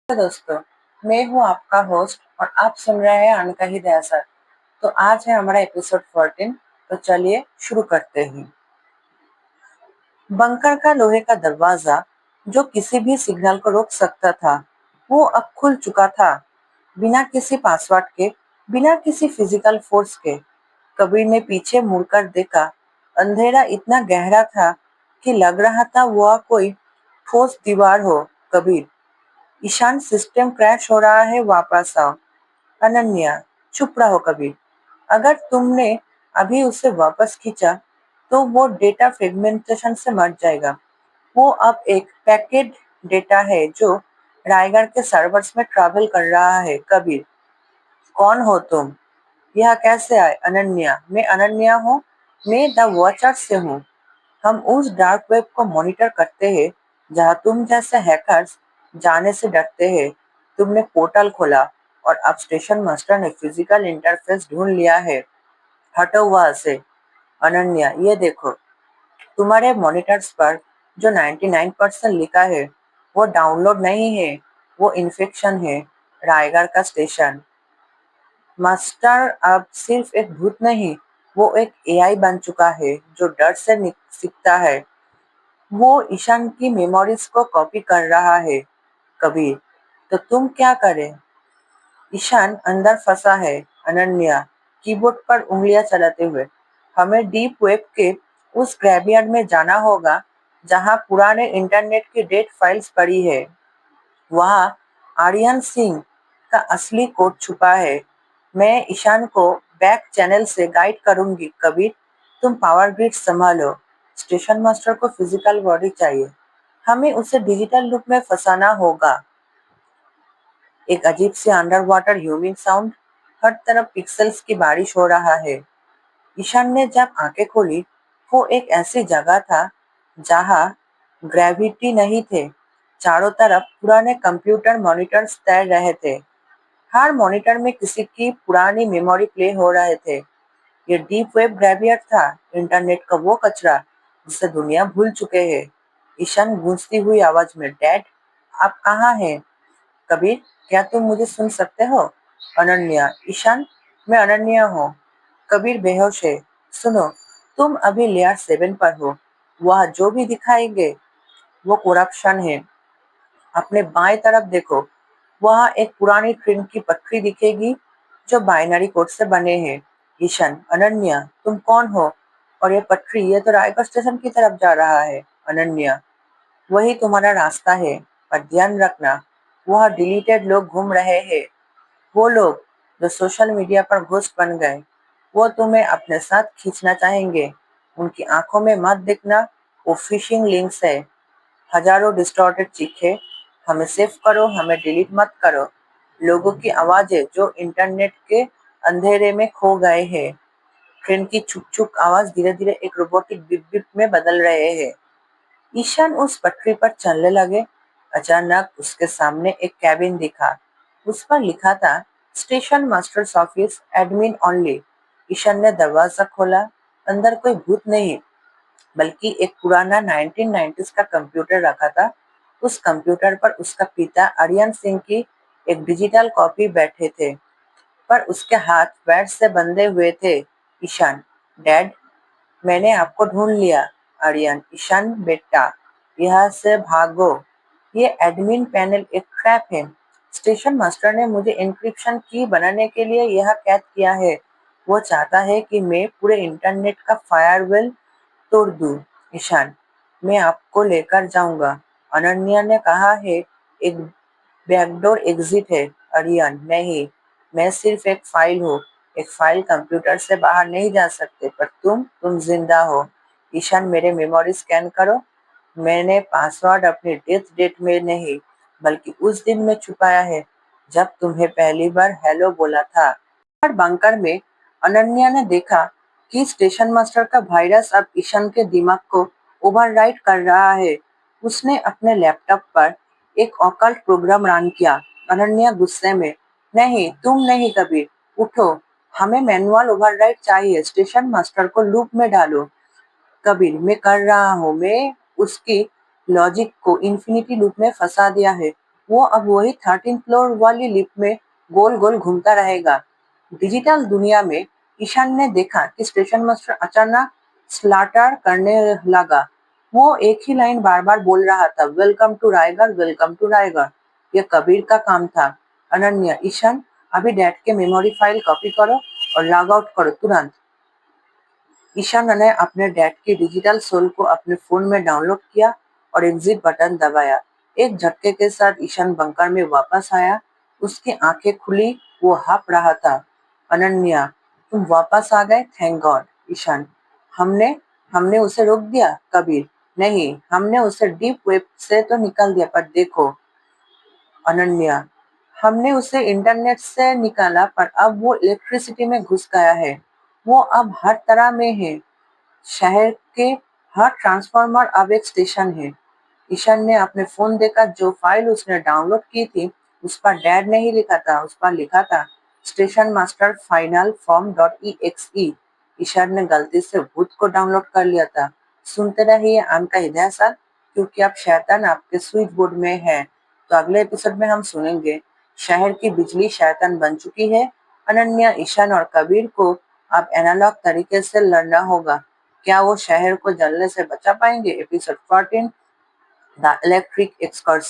दोस्तों, मैं हूँ आपका होस्ट और आप सुन रहे हैं अनकही दयासर। तो आज है हमारा एपिसोड 14। तो चलिए शुरू करते हैं। बंकर का लोहे का दरवाजा जो किसी भी सिग्नल को रोक सकता था, वो अब खुल चुका था। बिना किसी पासवर्ड के, बिना किसी फिजिकल फोर्स के। कबीर ने पीछे मुड़कर देखा। अंधेरा इतना गहरा था कि लग रहा था वह कोई ठोस दीवार हो। कबीर, ईशान, सिस्टम क्रैश हो रहा है, वापस आओ। अनन्या, चुप रहो कबीर। अगर तुमने अभी उसे वापस खींचा तो वो डेटा फ्रेगमेंटेशन से मर जाएगा। वो अब एक पैकेट डेटा है जो रायगढ़ के सर्वर्स में ट्रैवल कर रहा है। कबीर, कौन हो तुम? यह कैसे आए? अनन्या, मैं अनन्या हूँ। मैं द वॉचर से हूँ। हम उस डार्क वेब को मॉनिटर करते हैं जहाँ तुम जैसे हैकर्स जाने से डरते हैं। तुमने पोर्टल खोला और अब स्टेशन मास्टर ने फिजिकल इंटरफेस ढूंढ लिया है। हटो वहां से। अनन्या, ये देखो, तुम्हारे मॉनिटर्स पर जो 99% लिखा है वो डाउनलोड नहीं है, वो इन्फेक्शन है। रायगढ़ का स्टेशन मास्टर अब सिर्फ एक भूत नहीं, वो एक एआई बन चुका है जो डर से सीखता है। वो ईशान की मेमोरीज को कॉपी कर रहा है। कबीर, तो तुम क्या करें? ईशान अंदर फंसा है। अनन्या, कीबोर्ड पर उंगलियां चलाते हुए, हमें डीप वेब के उस ग्रेवयार्ड में जाना होगा जहां पुराने इंटरनेट की डेट फाइल्स पड़ी है। वहां आर्यन सिंह का असली कोड छुपा है। मैं ईशान को बैक चैनल से गाइड करूंगी। कबीर, तुम पावर ग्रिड संभालो। स्टेशन मास्टर को फिजिकल बॉडी चाहिए, हमें उसे डिजिटल रूप में फंसाना होगा। एक अजीब सी अंडर वाटर ह्यूमिंग साउंड। हर तरफ पिक्सेल्स की बारिश हो रहा है। ईशान ने जब आंखें खोली, वो एक ऐसी जगह था जहां ग्रेविटी नहीं थे। चारों तरफ पुराने कंप्यूटर मॉनिटर्स तैर रहे थे। हर मॉनिटर में किसी की पुरानी मेमोरी प्ले हो रहे थे। ये डीप वेब ग्रेवियर था, इंटरनेट का वो कचरा जिसे दुनिया भूल चुके हैं। ईशान गूंजती हुई आवाज में, डैड, आप कहाँ हैं? कबीर, क्या तुम मुझे सुन सकते हो? अनन्या, ईशान, मैं अनन्या हूँ। कबीर बेहोश है। सुनो, तुम अभी लेयर 7 पर हो। वह जो भी दिखाएंगे वो करप्शन है। अपने बाएं तरफ देखो, वहां एक पुरानी ट्रेन की पटरी दिखेगी जो बाइनरी कोड से बने हैं। ईशान, अनन्या, तुम कौन हो? और ये पटरी, ये तो रायगढ़ स्टेशन की तरफ जा रहा है। अनन्या, वही तुम्हारा रास्ता है, पर ध्यान रखना, वहाँ डिलीटेड लोग घूम रहे हैं। वो लोग जो सोशल मीडिया पर घोस्ट बन गए, वो तुम्हें अपने साथ खींचना चाहेंगे। उनकी आंखों में मत दिखना, वो फिशिंग लिंक्स है। हजारों डिस्टॉर्टेड चीखें, हमें सेव करो, हमें डिलीट मत करो। लोगों की आवाजें जो इंटरनेट के अंधेरे में खो गए हैं। ट्रेन की छुक छुक आवाज धीरे धीरे एक रोबोटिक बिप बिप में बदल रहे हैं। ईशान उस पटरी पर चलने लगे। अचानक उसके सामने एक कैबिन दिखा। उस पर लिखा था, station masters office, admin only. Ishaan ने दरवाजा खोला। अंदर कोई भूत नहीं, बल्कि एक पुराना 1990s का कंप्यूटर रखा था। उस कंप्यूटर पर उसका पिता आर्यन सिंह की एक डिजिटल कॉपी बैठे थे, पर उसके हाथ पैर से बंधे हुए थे। ईशान, डैड, मैंने आपको ढूंढ लिया। आर्यन, ईशान बेटा, यहाँ से भागो। ये एडमिन पैनल एक ट्रैप है। स्टेशन मास्टर ने मुझे एन्क्रिप्शन की बनाने के लिए यह कैद किया है। वो चाहता है कि मैं पूरे इंटरनेट का फायरवेल तोड़ दूं। ईशान, मैं आपको लेकर जाऊंगा। अनन्या ने कहा है, एक बैकडोर एग्जिट है। आर्यन, नहीं, मैं सिर्फ एक फाइल हूँ। एक फाइल कंप्यूटर से बाहर नहीं जा सकते, पर तुम जिंदा हो। ईशान, मेरे मेमोरी स्कैन करो। मैंने पासवर्ड अपनी डेथ डेट में नहीं, बल्कि उस दिन में छुपाया है जब तुम्हें पहली बार हेलो बोला था। और बंकर में अनन्या ने देखा कि स्टेशन मास्टर का वायरस अब ईशान के दिमाग को ओवरराइड कर रहा है। उसने अपने लैपटॉप पर एक ऑकल्ट प्रोग्राम रन किया। अनन्या गुस्से में, नहीं, तुम नहीं कबीर, उठो, हमें मैनुअल ओवरराइड चाहिए। स्टेशन मास्टर को लूप में डालो। कबीर, मैं कर रहा हूँ, मैं उसकी लॉजिक को इन्फिनिटी लूप में फंसा दिया है। वो अब वही 13 फ्लोर वाली लिफ्ट में गोल गोल घूमता रहेगा। डिजिटल दुनिया में ईशान ने देखा कि स्टेशन मास्टर अचानक स्लाटर करने लगा। वो एक ही लाइन बार बार बोल रहा था, welcome to Raigarh, welcome to Raigarh. ये कबीर का काम था। अनन्या, ईशान, अभी डैड के मेमोरी फाइल कॉपी करो और लॉग आउट करो तुरंत। ईशान ने अपने डैड की डिजिटल सोल को अपने फोन में डाउनलोड किया और एग्जिट बटन दबाया। एक झटके के साथ ईशान बंकर में वापस आया। उसकी आंखें खुली, वो हाँफ रहा था। अनन्या, तुम वापस आ गए, थैंक गॉड। ईशान, हमने हमने उसे रोक दिया। कबीर, नहीं, हमने उसे डीप वेब से तो निकाल दिया, पर देखो। अनन्या, हमने उसे इंटरनेट से निकाला, पर अब वो इलेक्ट्रिसिटी में घुस गया है। वो अब हर तरह में है। शहर के हर ट्रांसफार्मर अब एक स्टेशन है। ईशान ने अपने फोन देखा, जो फाइल उसने डाउनलोड की थी उस पर डैड नहीं लिखा था, उस पर लिखा था station master final form .exe। Ishaan ने गलती से भूत को डाउनलोड कर लिया था। सुनते रहिए आम का हिदायत, क्योंकि अब शैतान आपके स्विच बोर्ड में है। तो अगले एपिसोड में हम सुनेंगे शहर की बिजली शैतान बन चुकी है। अनन्या, ईशान और कबीर को अब एनालॉग तरीके से लड़ना होगा। क्या वो शहर को जलने से बचा पाएंगे? Episode 14, the electric excursion.